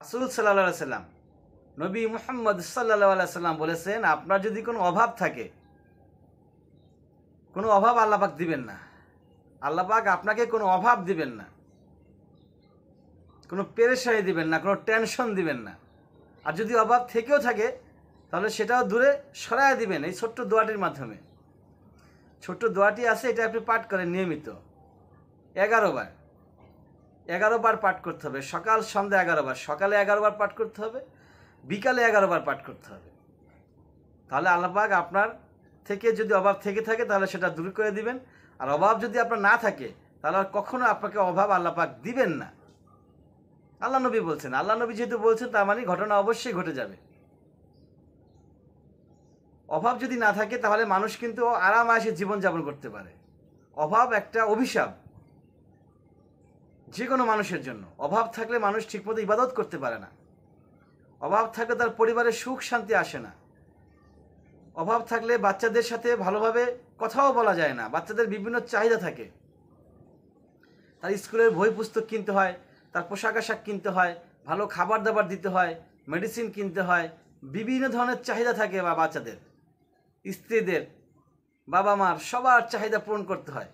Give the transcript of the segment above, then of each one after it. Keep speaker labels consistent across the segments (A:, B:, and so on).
A: রাসূল সাল্লাল্লাহু আলাইহি সাল্লাম, নবী মুহাম্মদ সাল্লাল্লাহু আলাইহি সাল্লাম বলেছেন, আপনার যদি কোনো অভাব থাকে, কোনো অভাব আল্লাহ পাক দিবেন না। আল্লাহ পাক আপনাকে কোনো অভাব দিবেন না, কোনো পেরেশানি দিবেন না, কোনো টেনশন দিবেন না। আর যদি অভাব থেকেও থাকে তাহলে সেটাও দূরে সরায় দিবেন এই ছোট্ট দোয়াটির মাধ্যমে। ছোট্ট দোয়াটি আছে, এটা আপনি পাঠ করেন নিয়মিত 11 বার। 11 বার পাঠ করতে হবে, সকাল সন্ধ্যা 11 বার। সকালে 11 বার পাঠ করতে হবে, বিকালে 11 বার পাঠ করতে হবে। তাহলে আল্লাহ পাক আপনার থেকে যদি অভাব থেকে থাকে তাহলে সেটা দূর করে দিবেন। আর অভাব যদি আপনার না থাকে তাহলে আর কখনো আপনাকে অভাব আল্লাহ পাক দিবেন না। আল্লাহ নবী বলছেন, আল্লাহ নবী যেহেতু বলছেন তার মানে ঘটনা অবশ্যই ঘটে যাবে। অভাব যদি না থাকে তাহলে মানুষ কিন্তু আরাম-আয়েশে জীবনযাপন করতে পারে। অভাব একটা অভিশাপ যে কোনো মানুষের জন্য। অভাব থাকলে মানুষ ঠিকমতো ইবাদত করতে পারে না। অভাব থাকলে তার পরিবারের সুখ শান্তি আসে না। অভাব থাকলে বাচ্চাদের সাথে ভালোভাবে কথাও বলা যায় না। বাচ্চাদের বিভিন্ন চাহিদা থাকে, তার স্কুলের বই পুস্তক কিনতে হয়, তার পোশাক আশাক কিনতে হয়, ভালো খাবার দাবার দিতে হয়, মেডিসিন কিনতে হয়, বিভিন্ন ধরনের চাহিদা থাকে। বা বাচ্চাদের, স্ত্রীদের, বাবা মার সবার চাহিদা পূরণ করতে হয়।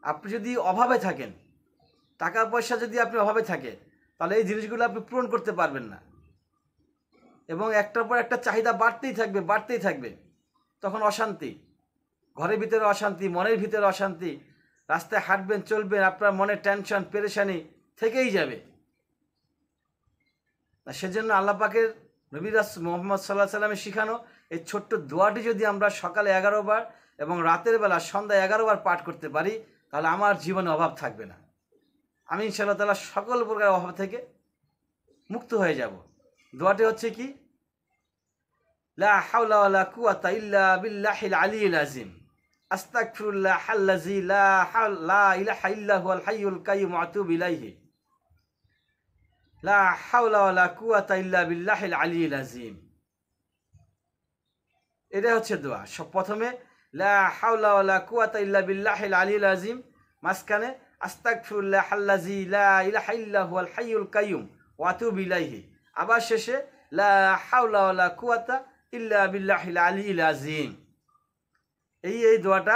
A: আপনি যদি অভাবে থাকেন, টাকা পয়সা যদি আপনি অভাবে থাকে, তাহলে এই জিনিসগুলো আপনি পূরণ করতে পারবেন না এবং একটার পর একটা চাহিদা বাড়তেই থাকবে, বাড়তেই থাকবে। তখন অশান্তি, ঘরের ভিতরে অশান্তি, মনের ভিতরে অশান্তি, রাস্তায় হাঁটবেন চলবেন আপনার মনে টেনশন পেরেশানি থেকেই যাবে। সেজন্য আল্লাহ পাকের নবী রাসূল মুহাম্মদ সাল্লাল্লাহু আলাইহি সাল্লামের শিখানো এই ছোট্ট দোয়াটি যদি আমরা সকালে 11 বার এবং রাতের বেলা সন্ধ্যায় 11 বার পাঠ করতে পারি তাহলে আমার জীবনে অভাব থাকবে না। আমি ইনশাআল্লাহ তাআলা সকল প্রকার অভাব থেকে মুক্ত হয়ে যাব। দোয়াটি হচ্ছে কি, লা হাওলা ওয়ালা কুওয়াতা ইল্লা বিল্লাহিল আলিয়্যিল আযীম। আস্তাগফিরুল্লাহাল্লাযী লা ইলাহা ইল্লা হুয়াল হাইয়ুল কাইয়্যুম ওয়া আতুবু ইলাইহি। লা হাওলা ওয়ালা কুওয়াতা ইল্লা বিল্লাহিল আলিয়্যিল আযীম। এটা হচ্ছে দোয়া। প্রথমে লা হাওলা ওয়ালা কুওয়াতা ইল্লা বিল্লাহিল আলিয়্যিল আযীম, মাঝখানে আস্তাগফিরুল্লাহাল্লাযী লা ইলাহা ইল্লা হুয়াল হাইয়ুল কাইয়্যুম ওয়া আতুবু ইলাইহি। আবার শেষে লা হাওলা ওয়ালা কুওয়াতা ইল্লা বিল্লাহিল আলিয়্যিল আযীম। এই দোয়াটা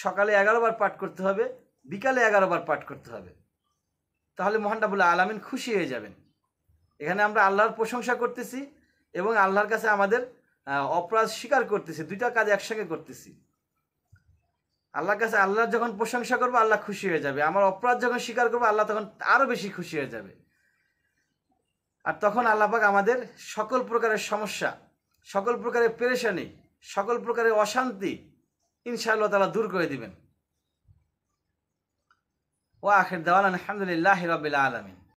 A: সকালে 11 বার পাঠ করতে হবে, বিকালে 11 বার পাঠ করতে হবে। তাহলে মহান রব্বুল আলামিন খুশি হয়ে যাবেন। এখানে আমরা আল্লাহর প্রশংসা করতেছি এবং আল্লাহর কাছে আমাদের অপরাধ স্বীকার করতেছি, দুইটা কাজ একসঙ্গে করতেছি। আল্লাহর কাছে আল্লাহর যখন প্রশংসা করবো আল্লাহ খুশি হয়ে যাবে, আমার অপরাধ যখন স্বীকার করবো আল্লাহ তখন আরও বেশি খুশি হয়ে যাবে। আর তখন আল্লাহ পাক আমাদের সকল প্রকারের সমস্যা, সকল প্রকারের পেরেশানি, সকল প্রকারের অশান্তি ইনশাআল্লাহ তাআলা দূর করে দিবেন। ওয়া আখির দাওয়ানা আলহামদুলিল্লাহি রাব্বিল আলামিন।